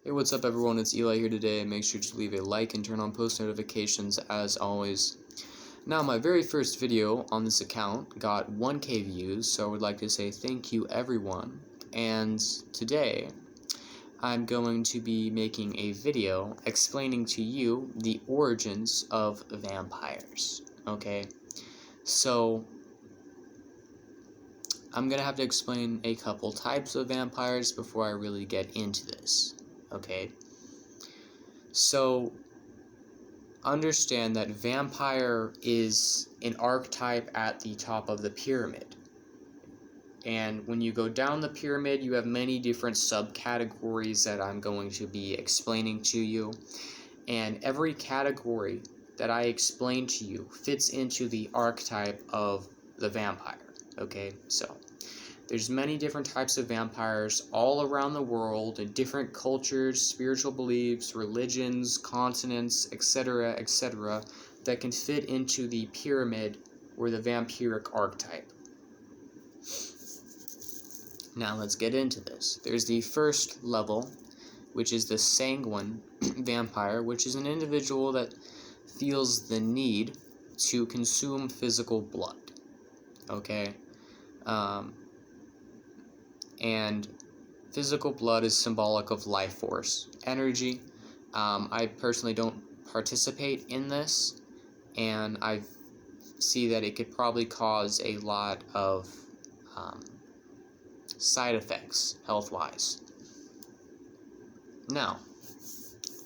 Hey, what's up everyone, it's Eli here today. Make sure to leave a like and turn on post notifications as always. Now, my very first video on this account got 1K views, so I would like to say thank you everyone. And today, I'm going to be making a video explaining to you the origins of vampires, okay? So, I'm gonna have to explain a couple types of vampires before I really get into this, okay? So, understand that vampire is an archetype at the top of the pyramid. And when you go down the pyramid, you have many different subcategories that I'm going to be explaining to you. And every category that I explain to you fits into the archetype of the vampire. Okay, so there's many different types of vampires all around the world in different cultures, spiritual beliefs, religions, continents, etc., etc., that can fit into the pyramid or the vampiric archetype. Now let's get into this. There's the first level, which is the Sanguine Vampire, which is an individual that feels the need to consume physical blood. Okay? And physical blood is symbolic of life force, energy. I personally don't participate in this, and I see that it could probably cause a lot of side effects, health-wise. Now,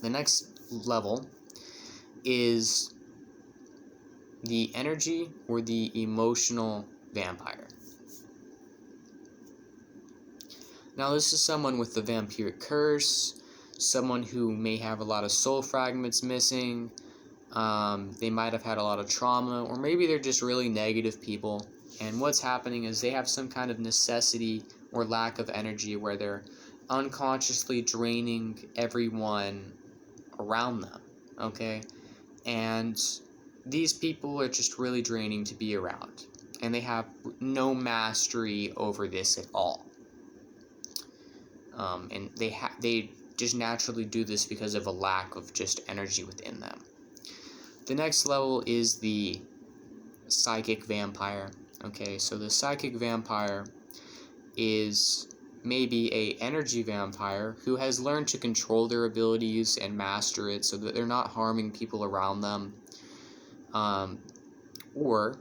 the next level is the energy or the emotional vampire. Now, this is someone with the vampiric curse, someone who may have a lot of soul fragments missing, they might have had a lot of trauma, or maybe they're just really negative people, and what's happening is they have some kind of necessity or lack of energy where they're unconsciously draining everyone around them, okay? And these people are just really draining to be around, and they have no mastery over this at all. And they just naturally do this because of a lack of just energy within them. The next level is the psychic vampire. Okay, so the psychic vampire is maybe a energy vampire who has learned to control their abilities and master it so that they're not harming people around them. Or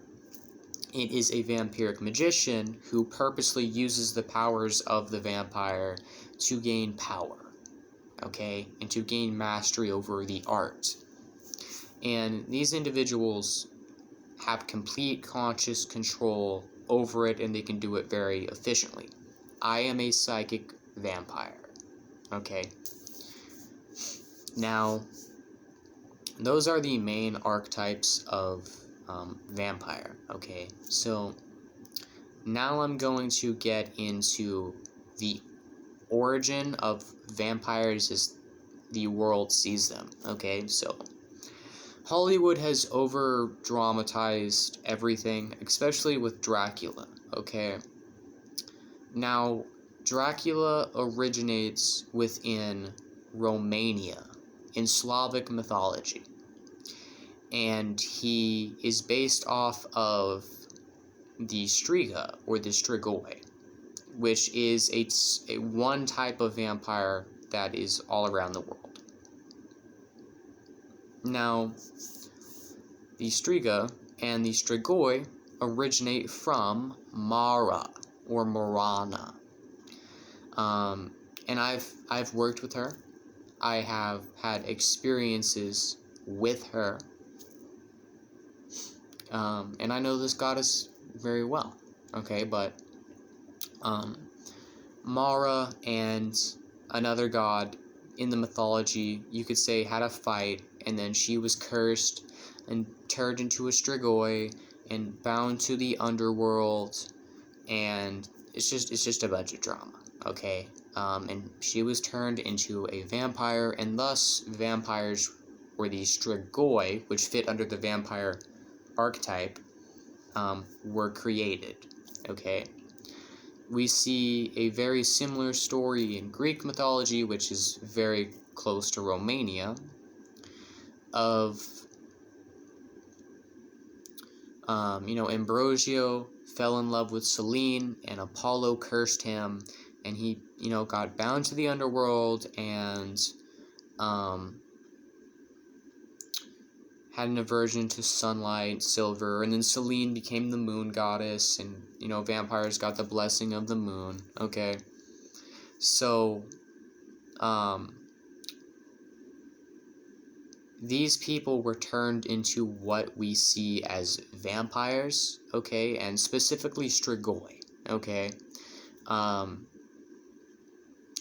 it is a vampiric magician who purposely uses the powers of the vampire to gain power, okay, and to gain mastery over the art. And these individuals have complete conscious control over it, and they can do it very efficiently. I am a psychic vampire, okay? Now, those are the main archetypes of vampire, okay? So, now I'm going to get into the origin of vampires as the world sees them, okay? So, Hollywood has over-dramatized everything, especially with Dracula, okay? Now, Dracula originates within Romania, in Slavic mythology, and he is based off of the Strigoi, or the Strigoi, which is a one type of vampire that is all around the world. Now, the Strigoi and the Strigoi originate from Mara, or Marana. And I've worked with her. I have had experiences with her. And I know this goddess very well, okay, but Mara and another god in the mythology, you could say, had a fight, and then she was cursed and turned into a Strigoi and bound to the underworld, and it's just a bunch of drama, okay? And she was turned into a vampire, and thus vampires, or the Strigoi, which fit under the vampire archetype, were created, okay? we see a very similar story in Greek mythology, which is very close to Romania, of, Ambrosio fell in love with Selene, and Apollo cursed him, and he, got bound to the underworld, and, had an aversion to sunlight, silver, and then Selene became the moon goddess, and, vampires got the blessing of the moon, okay? So, these people were turned into what we see as vampires, okay? And specifically Strigoi, okay?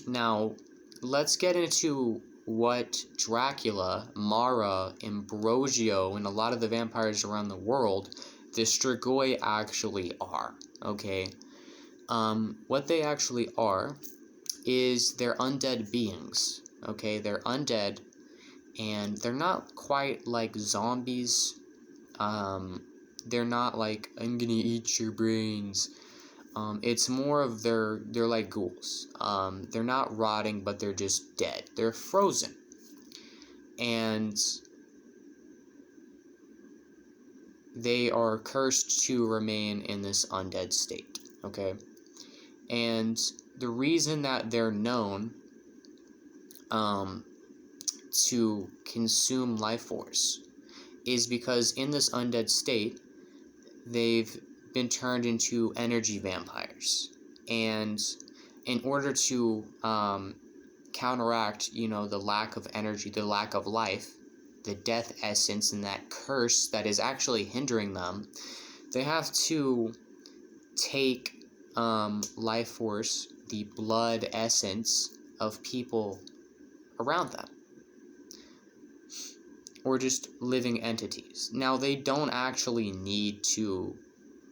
Now, let's get into what Dracula, Mara, Ambrosio, and a lot of the vampires around the world, the Strigoi actually are, okay? What they actually are is they're undead beings, okay? They're undead, and they're not quite like zombies. They're not like, I'm gonna eat your brains. It's more of they're like ghouls. They're not rotting, but they're just dead. They're frozen. And they are cursed to remain in this undead state, okay? And the reason that they're known to consume life force is because in this undead state, they've been turned into energy vampires. And in order to counteract, the lack of energy, the lack of life, the death essence, and that curse that is actually hindering them, they have to take life force, the blood essence of people around them, or just living entities. Now, they don't actually need to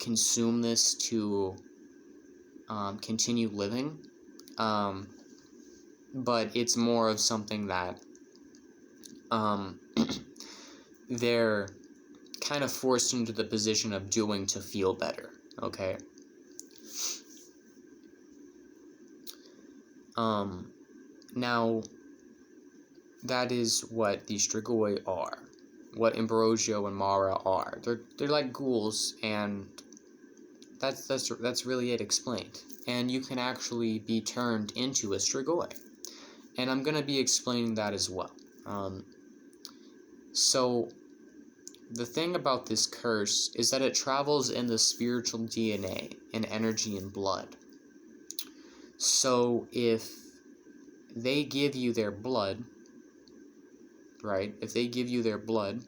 consume this to continue living, but it's more of something that they're kind of forced into the position of doing to feel better, okay? Now, that is what the Strigoi are, what Ambrosio and Mara are. They're like ghouls, and that's really it explained. And you can actually be turned into a Strigoi, and I'm gonna be explaining that as well. So the thing about this curse is that it travels in the spiritual DNA and energy and blood. So if they give you their blood, right? If they give you their blood,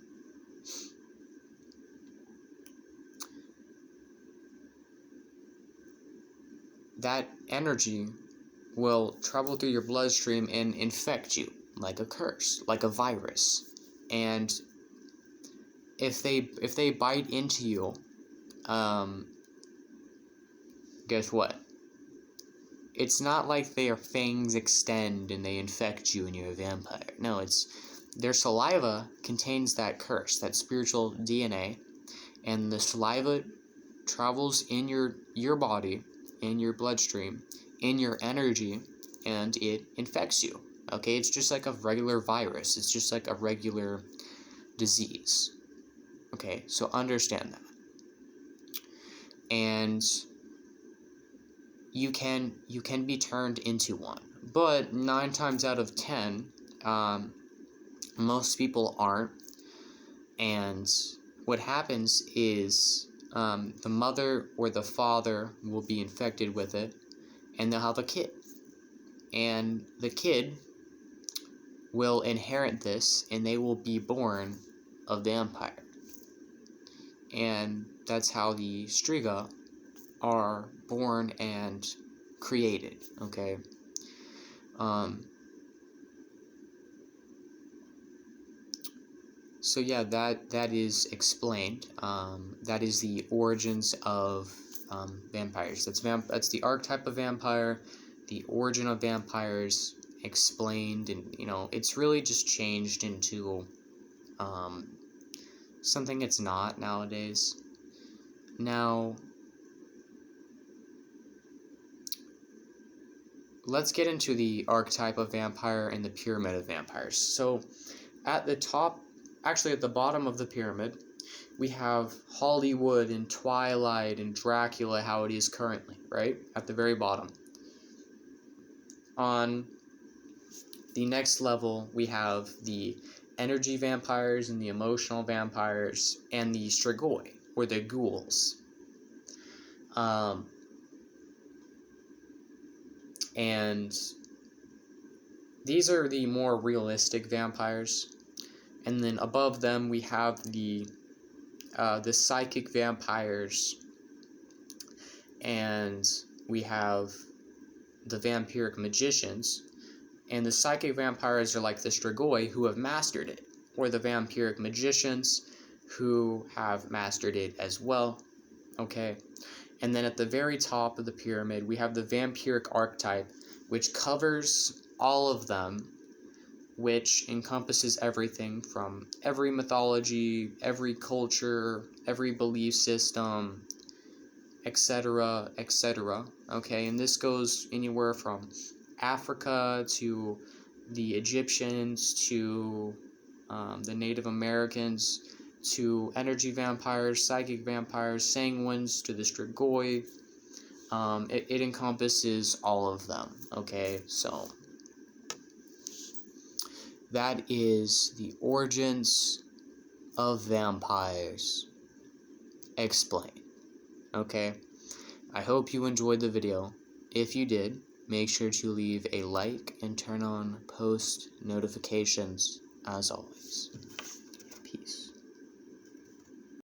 that energy will travel through your bloodstream and infect you like a curse, like a virus. And if they bite into you, guess what? It's not like their fangs extend and they infect you and you're a vampire. No, it's their saliva contains that curse, that spiritual DNA, and the saliva travels in your body, in your bloodstream, in your energy, and it infects you. Okay, it's just like a regular virus. It's just like a regular disease. Okay, so understand that. And you can be turned into one, but 9 times out of 10, most people aren't. And what happens is the mother or the father will be infected with it, and they'll have a kid, and the kid will inherit this, and they will be born a vampire. And that's how the Strigoi are born and created, okay? So yeah, that is explained. That is the origins of vampires. That's the archetype of vampire, the origin of vampires explained, and it's really just changed into something it's not nowadays. Now, let's get into the archetype of vampire and the pyramid of vampires. So at the top, actually at the bottom of the pyramid, we have Hollywood and Twilight and Dracula, how it is currently, right? At the very bottom. On the next level, we have the energy vampires and the emotional vampires and the Strigoi, or the ghouls. And these are the more realistic vampires. And then above them, we have the psychic vampires, and we have the vampiric magicians, and the psychic vampires are like the Strigoi who have mastered it, or the vampiric magicians who have mastered it as well, okay? And then at the very top of the pyramid, we have the Vampiric Archetype, which covers all of them, which encompasses everything from every mythology, every culture, every belief system, etc., etc. Okay, and this goes anywhere from Africa to the Egyptians to the Native Americans to energy vampires, psychic vampires, sanguines to the Strigoi. It encompasses all of them. Okay, so that is the origins of vampires explained. Okay, I hope you enjoyed the video. If you did, make sure to leave a like and turn on post notifications as always.